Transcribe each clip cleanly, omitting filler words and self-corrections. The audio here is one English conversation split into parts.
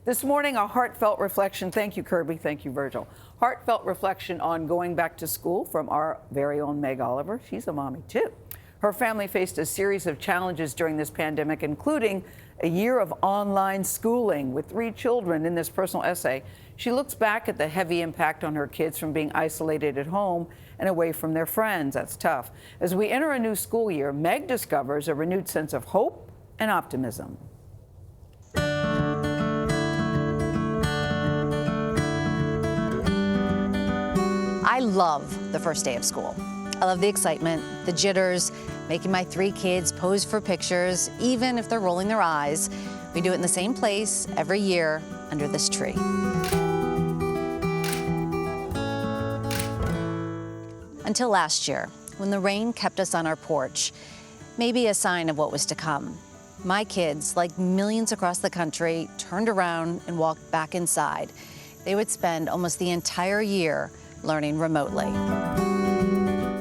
This morning, a heartfelt reflection. Thank you, Kirby. Thank you, Virgil. Heartfelt reflection on going back to school from our very own Meg Oliver. She's a mommy, too. Her family faced a series of challenges during this pandemic, including a year of online schooling with 3 children. In this personal essay, she looks back at the heavy impact on her kids from being isolated at home and away from their friends. That's tough. As we enter a new school year, Meg discovers a renewed sense of hope and optimism. I love the first day of school. I love the excitement, the jitters, making my 3 kids pose for pictures, even if they're rolling their eyes. We do it in the same place every year under this tree. Until last year, when the rain kept us on our porch, maybe a sign of what was to come. My kids, like millions across the country, turned around and walked back inside. They would spend almost the entire year learning remotely.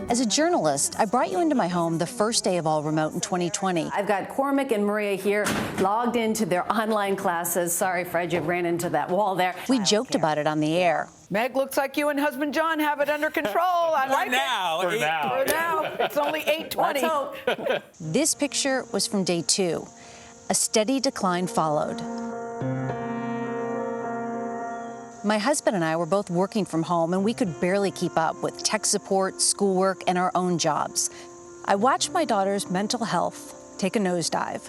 As a journalist, I brought you into my home the first day of all remote in 2020. I've got Cormac and Maria here logged into their online classes. Sorry, Fred, you ran into that wall there. We joked about it on the air. Meg, looks like you and husband John have it under control. I like it. For now. It's only 8:20. Let's hope. This picture was from day 2. A steady decline followed. My husband and I were both working from home, and we could barely keep up with tech support, schoolwork, and our own jobs. I watched my daughter's mental health take a nosedive.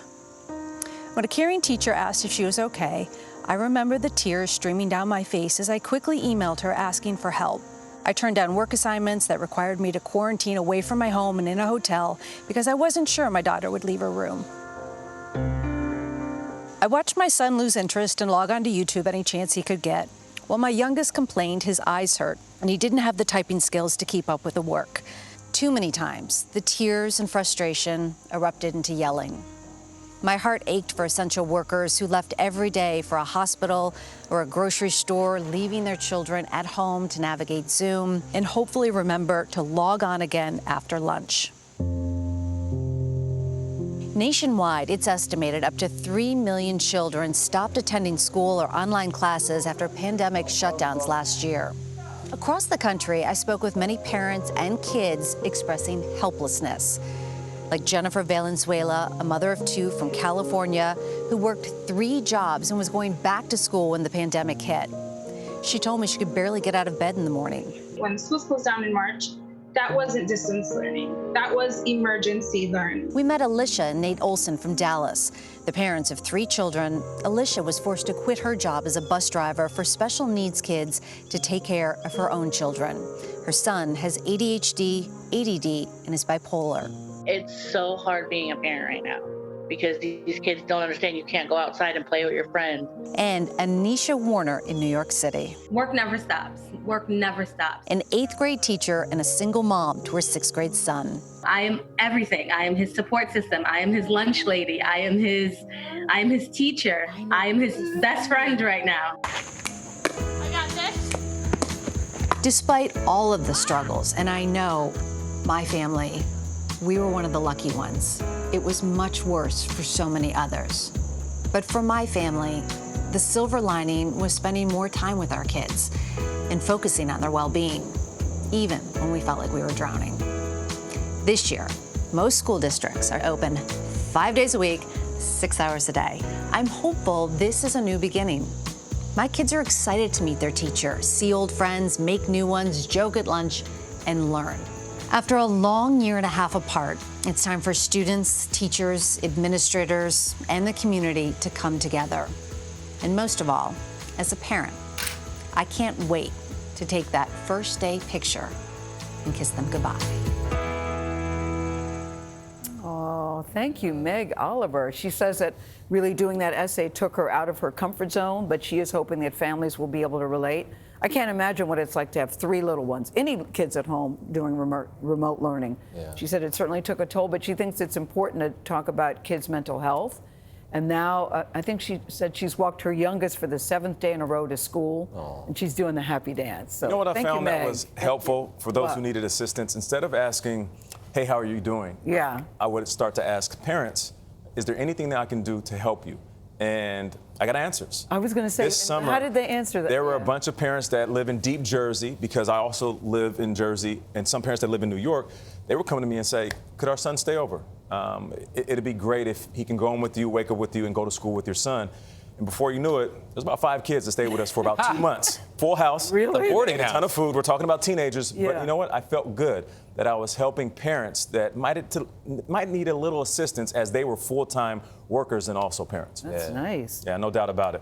When a caring teacher asked if she was okay, I remember the tears streaming down my face as I quickly emailed her asking for help. I turned down work assignments that required me to quarantine away from my home and in a hotel because I wasn't sure my daughter would leave her room. I watched my son lose interest and log on to YouTube any chance he could get. While my youngest complained his eyes hurt and he didn't have the typing skills to keep up with the work. Too many times, the tears and frustration erupted into yelling. My heart ached for essential workers who left every day for a hospital or a grocery store, leaving their children at home to navigate Zoom and hopefully remember to log on again after lunch. Nationwide, it's estimated up to 3 million children stopped attending school or online classes after pandemic shutdowns last year. Across the country, I spoke with many parents and kids expressing helplessness, like Jennifer Valenzuela, a mother of 2 from California, who worked 3 jobs and was going back to school when the pandemic hit. She told me she could barely get out of bed in the morning. When schools closed down in March, that wasn't distance learning. That was emergency learning. We met Alicia and Nate Burleson from Dallas. The parents of 3 children, Alicia was forced to quit her job as a bus driver for special needs kids to take care of her own children. Her son has ADHD, ADD, and is bipolar. It's so hard being a parent right now because these kids don't understand you can't go outside and play with your friends. And Anisha Warner in New York City. Work never stops. Work never stops. An 8th grade teacher and a single mom to her 6th grade son. I am everything. I am his support system. I am his lunch lady. I am his teacher. I am his best friend right now. I got this. Despite all of the struggles, and I know my family, we were one of the lucky ones. It was much worse for so many others. But for my family, the silver lining was spending more time with our kids and focusing on their well-being, even when we felt like we were drowning. This year, most school districts are open 5 days a week, 6 hours a day. I'm hopeful this is a new beginning. My kids are excited to meet their teacher, see old friends, make new ones, joke at lunch, and learn. After a long 1.5 years apart, it's time for students, teachers, administrators, and the community to come together. And most of all, as a parent, I can't wait to take that first day picture and kiss them goodbye. Oh, thank you, Meg Oliver. She says that really doing that essay took her out of her comfort zone, but she is hoping that families will be able to relate. I can't imagine what it's like to have 3 little ones, any kids at home doing remote learning. Yeah. She said it certainly took a toll, but she thinks it's important to talk about kids' mental health. And now I think she said she's walked her youngest for the 7th day in a row to school, and she's doing the happy dance. So you know what I found that was helpful for those What? who needed assistance? Instead of asking, hey, how are you doing? Yeah. I would start to ask parents, is there anything that I can do to help you? and I got answers. I was going to say, this summer, how did they answer that? There were a bunch of parents that live in deep Jersey, because I also live in Jersey, and some parents that live in New York. They were coming to me and say, could our son stay over? It'd be great if he can go home with you, wake up with you, and go to school with your son. And before you knew it, there's about 5 kids that stayed with us for about 2 months. Full house, Really? boarding a ton of food. We're talking about teenagers, Yeah. but you know what? I felt good that I was helping parents that might need a little assistance, as they were full-time workers and also parents. That's nice. Yeah, no doubt about it.